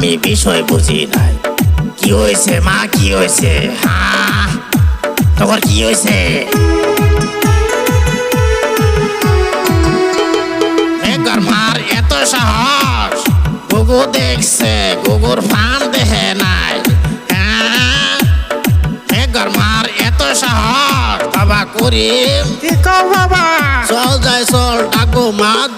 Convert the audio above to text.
আমি বিষয় বুঝি নাই। কি হয়েছে মা, কি হয়েছে? হ্যাঁ, তোমার কি হয়েছে? মেঘর মার এত সাহস, গুগু দেখছে, গুগুর ফান দেখে নাই। হ্যাঁ, মেঘর মার এত সাহস। বাবা করিম, কি কও বাবা? চল যাই চল, ডাকবো মা।